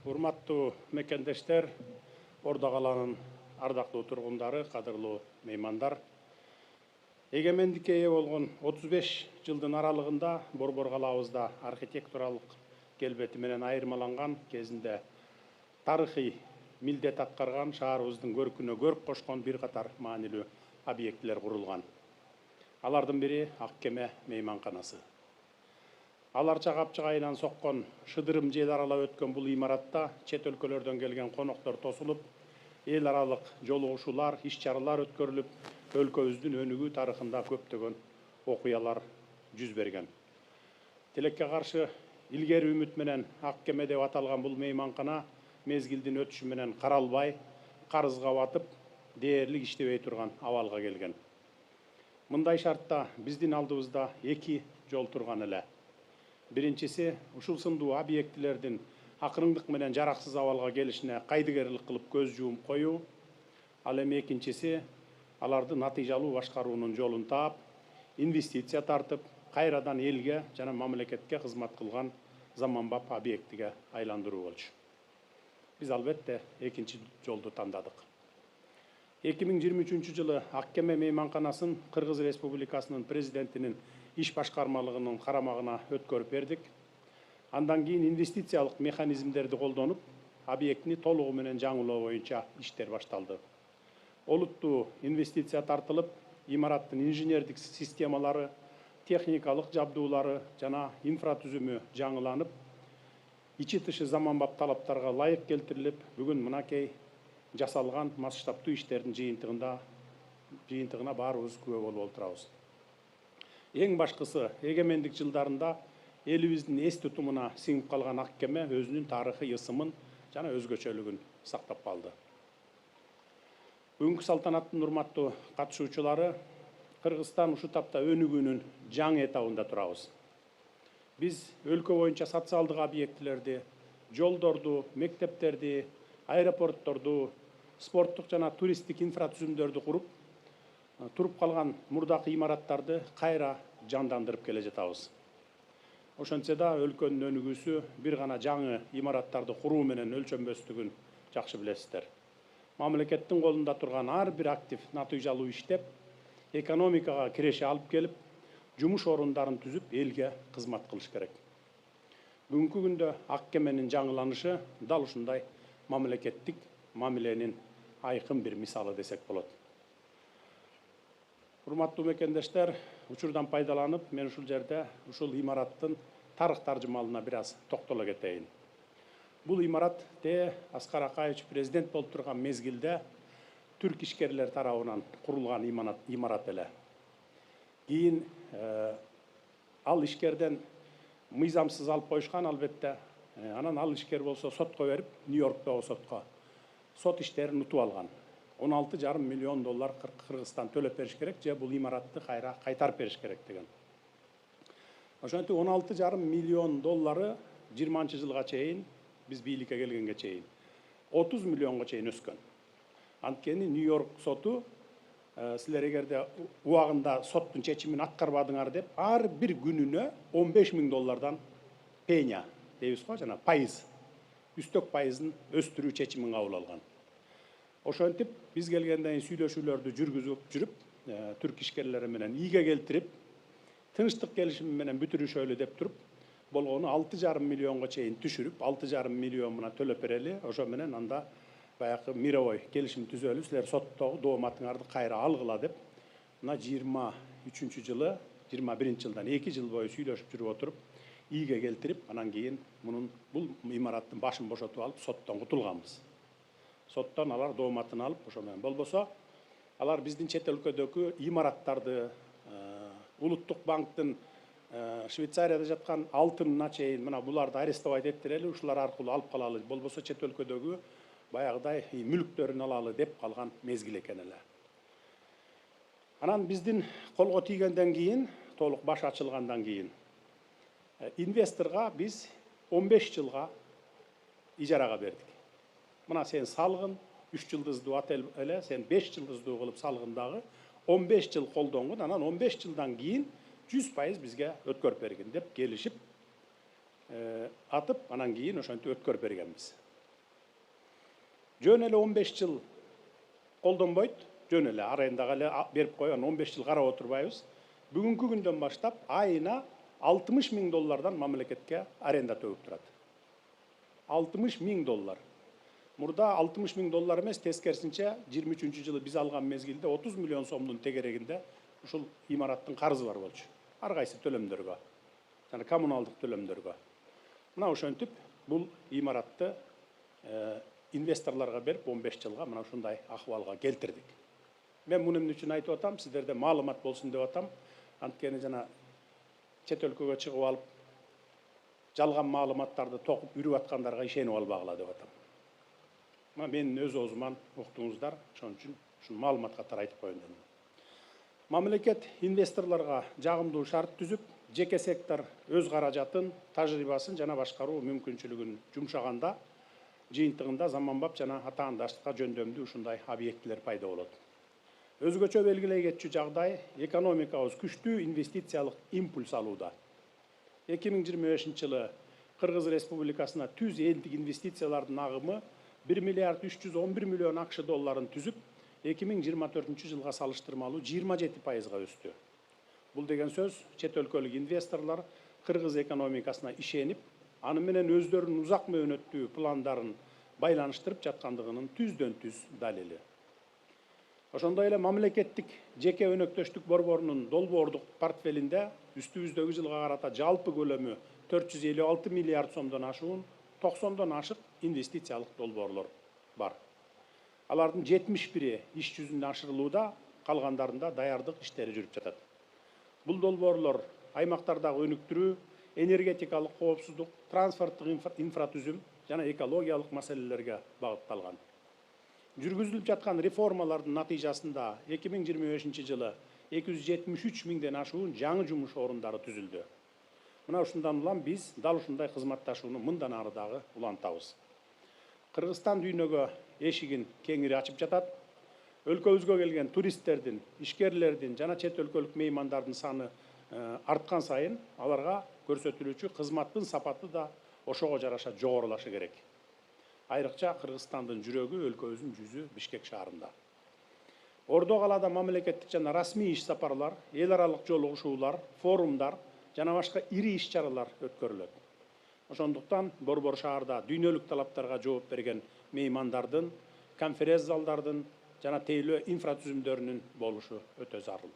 Урматтуу мекендештер, Орда каланын ардактуу тургундары, кадырлуу меймандар. Эгемендикке ээ болгон 35 жылдын аралыгында Борбор калабызда архитектуралык келбети менен айырмаланган, кезинде тарыхый милдет аткарган, шаарыбыздын көркүнө көрк кошкон бир катар маанилүү объектилер курулган. Алардын бири Аккеме мейманканасы. Аларча капчыгайынан соккон шыдырым жел аралап өткөн бул имаратта чет өлкөлөрдөн келген коноктор тосулуп, эл аралык жолугушуулар, иш-чаралар өткөрүлүп, өлкөбүздүн өнүгүү тарыхында көптөгөн окуялар жүз берген. Тилекке каршы илгери үмүт менен Аккеме деп аталган бул мейманкана мезгилдин өтүшү менен каралбай, карызга батып, дээрлик иштебей турган абалга келген. Мындай шартта биздин алдыбызда эки жол турган эле. Биринчиси, ушул сындуу объектилердин акырыңдык менен жараксыз абалга келишине кайдыгерлик кылып көз жуум коюу. Ал эми экинчиси, аларды натыйжалуу башкаруунун жолун таап, инвестиция тартып, кайрадан элге жана мамлекетке кызмат кылган заманбап объектиге айландыруу болчу. Биз албетте экинчи жолду тандадык. 2023 жылы Аккеме мейманканасын Кыргыз Республикасынын президентинин иш башкармалыгынын карамагына өткөрүп бердик. Андан кийин инвестициялык механизмдерди колдонуп, объектини толугу менен жаңылоо боюнча иштер башталды. Олуттуу инвестиция тартылып, имараттын инженердик системалары, техникалык жабдуулары жана инфратүзүмү жаңыланып, ичи тышы заманбап талаптарга ылайык келтирилип, бүгүн мынакей жасалган масштабтуу иштердин жыйынтыгына баарыбыз күбө болуп отурабыз. Эң башкысы, эгемендик жылдарында элибиздин эс тутумуна сиңип калган Аккеме өзүнүн тарыхый ысымын жана өзгөчөлүгүн сактап калды. Бүгүнкү салтанаттын урматтуу катышуучулары, Кыргызстан ушу тапта өнүгүүнүн жаңы этабында турабыз. Биз өлкө боюнча социалдык объектилерди, жолдорду, мектептерди, аэропортторду, спорттук жана туристтик инфратүзүмдөрдү куруп, туруп калган мурдакы имараттарды кайра жандандырып келе жатабыз. Ошентсе да өлкөнүн өнүгүүсү бир гана жаңы имараттарды куруу менен өлчөнбөстүгүн жакшы билесиздер. Мамлекеттин колунда турган ар бир актив натыйжалуу иштеп, экономикага киреше алып келип, жумуш орундарын түзүп, элге кызмат кылыш керек. Бүгүнкү күндө Аккеменин жаңыланышы дал ушундай мамлекеттик мамиленин айкын бир мисалы десек болот. Урматтуу мекендештер, учурдан пайдаланып, мен ушул жерде ушул имараттын тарых таржымалына бир аз токтоло кетейин. Бул имарат Аскар Акаевич президент болуп турган мезгилде түрк ишкерлер тарабынан курулган имарат эле. Кийин ал ишкерден мыйзамсыз алып коюшкан, албетте. Анан ал ишкер болсо сотко берип, Нью-Йорктогу сотко сот иштерин утуп алган. 16,5 миллион доллар Кыргызстан төлөп бериш керек, же бул имаратты кайтарып бериш керек деген. Ошентип 16,5 миллион доллары 20-жылга чейин, биз бийликке келгенге чейин 30 миллионго чейин өскөн. Анткени Нью-Йорк соту силер эгерде убагында соттун чечимин аткарбадыңар деп, ар бир күнүнө 15 миң доллардан пеня дейбиз го, жана пайыз, үстөк пайызын өстүрүү чечимин кабыл алган. Ошентип, биз келгенден кийин сүйлөшүүлөрдү жүргүзүп жүрүп, түрк ишкерлери менен ийге келтирип, тынчтык келишими менен бүтүрүшөлү деп туруп, болгону 6,5 миллионго чейин түшүрүп, 6,5 миллион мына төлөп берели, ошо менен анда баягы мировой келишим түзөлүп, силер соттогу дооматыңарды кайра алгыла деп, мына 23 жылы, 21 жылдан 2 жыл бою сүйлөшүп жүрүп отуруп, ийге келтирип, анан кийин бул имараттын башын бошотуп алып, соттон кутулганбыз. Соттон алар дооматын алып, ошо менен болбосо, алар биздин чет өлкөдөгү имараттарды, Улуттук банктын Швейцарияда жаткан алтынына чейин, мына буларды арестовать эттерели, ушулар аркылуу алып калалы, болбосо чет өлкөдөгү баягыдай мүлктөрүн алалы деп калган мезгил экен эле. Анан биздин колго тийгенден кийин, толук баш ачылгандан кийин, инвесторго биз 15 жылга ижарага бердик. Мына сен салгын, 3 жылдыздуу отель эле, сен 5 жылдыздуу кылып салгын дагы, 15 жыл колдонгун, анан 15 жылдан кийин 100% бизге өткөрүп бергин деп келишип атып, анан кийин ошентип өткөрүп бергенбиз. Жөн эле 15 жыл колдонбойт, жөн эле арендага эле берип койгон 15 жыл карап отурбайбыз. Бүгүнкү күндөн баштап айына 60 миң доллардан мамлекетке аренда төгүп турат. 60 миң доллар. Мурда 60 миң доллар эмес, тескерисинче 23 жылы биз алган мезгилде 30 миллион сомдун тегерегинде ушул имараттын карызы бар болчу. Ар кайсы төлөмдөргө, жана коммуналдык төлөмдөргө. Мына ошентип бул имаратты инвесторлорго берип 15 жылга мына ушундай акыбалга келтирдик. Мен муну эмне үчүн айтып атам, сиздерде маалымат болсун деп атам. Анткени жана чет өлкөгө чыгып алып, жалган маалыматтарды токуп үрүп аткандарга ишенип албагыла деп атам. Менин өз оозуман уктуңуздар, ошон үчүн ушул маалымат катары айтып коеюн дедим. Мамлекет инвесторлорго жагымдуу шарт түзүп, жеке сектор өз каражатын, тажрыйбасын жана башкаруу мүмкүнчүлүгүн жумшаганда, жыйынтыгында заманбап жана атаандаштыкка жөндөмдүү ушундай объектилер пайда болот. Өзгөчө белгилей кетчү жагдай экономикабыз күчтүү инвестициялык импульс алууда. 2025 жылы Кыргыз Республикасына түз элдик инвестициялардын агымы 1 миллиард 311 миллион АКШ долларын түзүп, 2024 жылга салыштырмалуу 27%га өстү. Бул деген сөз, чет өлкөлүк инвесторлор Кыргыз экономикасына ишенип, аны менен өздөрүнүн узак мөөнөттүү пландарын байланыштырып жаткандыгынын түздөн түз далили. Ошондой эле мамлекеттик жеке өнөктөштүк борборунун долбоордук портфелинде үстүбүздөгү жылга карата жалпы көлөмү 456 миллиард сомдон ашуун 90дон ашык инвестициялык долбоорлор бар. Алардын 71-и иш жүзүндө ашырылууда, калгандарында даярдык иштери жүрүп жатат. Бул долбоорлор аймактардагы өнүктүрүү, энергетикалык коопсуздук, транспорттук инфратүзүм жана экологиялык маселелерге багытталган. Жүргүзүлүп жаткан реформалардын натыйжасында 2025 жылы 273 миңден ашуун жаңы жумуш орундары түзүлдү. Мына ушундан улам биз дал ушундай кызматташууну мындан ары дагы улантабыз. Кыргызстан дүйнөгө эшигин кеңири ачып жатат. Өлкөбүзгө келген туристтердин, ишкерлердин жана чет өлкөлүк меймандардын саны арткан сайын аларга көрсөтүлүүчү кызматтын сапаты да ошого жараша жогорулашы керек. Айрыкча Кыргызстандын жүрөгү, өлкөбүздүн жүзү Бишкек шаарында. Ордо калаада мамлекеттик жана расмий иш сапарлар, эл аралык жолугушуулар, форумдар жана башка ири иш-чаралар өткөрүлөт. Ошондуктан борбор шаарда дүйнөлүк талаптарга жооп берген меймандардын, конференц залдардын жана тейлөө инфратүзүмдөрүнүн болушу өтө зарыл.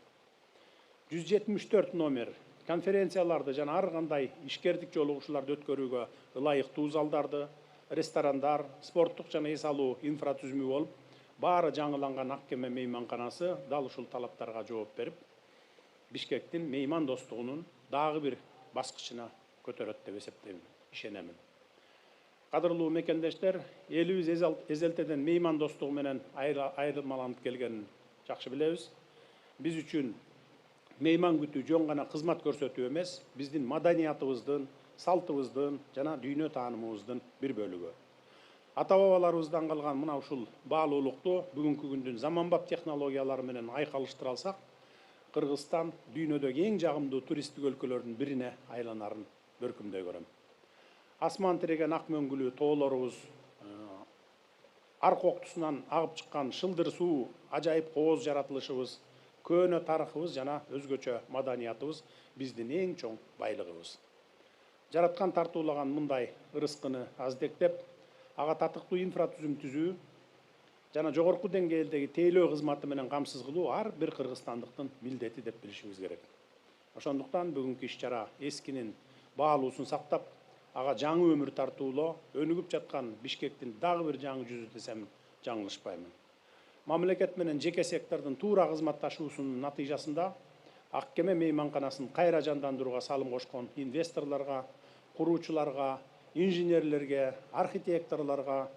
174 номер конференцияларды жана ар кандай ишкердик жолугушууларды өткөрүүгө ылайыктуу залдарды, ресторандар, спорттук жана эс алуу инфратүзүмү болуп, баары жаңыланган Аккеме мейманканасы дал ушул талаптарга жооп берип, Бишкектин мейман достугунун дагы бир баскычына көтөрөт деп эсептейм, ишенемин. Кадырлуу мекендештер, элибиз эзелтеден мейман достугу менен айырмаланып келгенин жакшы билебиз. Биз үчүн мейман күтүү жөн гана кызмат көрсөтүү эмес, биздин маданиятыбыздын, салтыбыздын жана дүйнө таанымыбыздын бир бөлүгү. Ата-бабаларыбыздан калган мына ушул баалуулукту бүгүнкү күндүн заманбап технологиялары менен айкалыштыра алсак, Кыргызстан дүйнөдөгү эң жагымдуу туристтик өлкөлөрдүн бирине айланарын бөркүмдөй көрөм. Асман тиреген ак мөңгүлүү тоолорубуз, арка октусунан агып чыккан шылдыр суу, ажайып кооз жаратылышыбыз, көөнө тарыхыбыз жана өзгөчө маданиятыбыз биздин эң чоң байлыгыбыз. Жараткан тартуулаган мындай ырыскыны аздектеп, ага татыктуу инфратүзүм түзүү жана жогорку деңгээлдеги тейлөө кызматы менен камсыз кылуу ар бир кыргызстандыктын милдети деп билишибиз керек. Ошондуктан бүгүнкү иш-чара эскинин баалуусун сактап, ага жаңы өмүр тартуулоо, өнүгүп жаткан Бишкектин дагы бир жаңы жүзү десем жаңылышпаймын. Мамлекет менен жеке сектордун туура кызматташуусунун натыйжасында Аккеме мейманканасын кайра жандандырууга салым кошкон инвесторлорго, куруучуларга, инженерлерге, архитекторлорго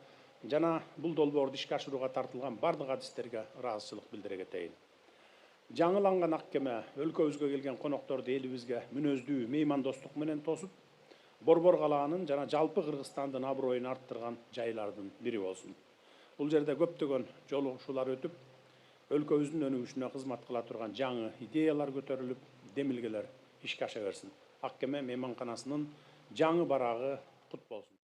жана бул долбоорду ишке ашырууга тартылган бардык адистерге ыраазычылык билдире кетейин. Жаңыланган Аккеме өлкөбүзгө келген конокторду элибизге мүнөздүү меймандостук менен тосуп, борбор калаанын жана жалпы Кыргызстандын аброюн арттырган жайлардын бири болсун. Бул жерде көптөгөн жолугушуулар өтүп, өлкөбүздүн өнүгүшүнө кызмат кыла турган жаңы идеялар көтөрүлүп, демилгелер ишке аша берсин. Аккеме мейманканасынын жаңы барагы кут болсун.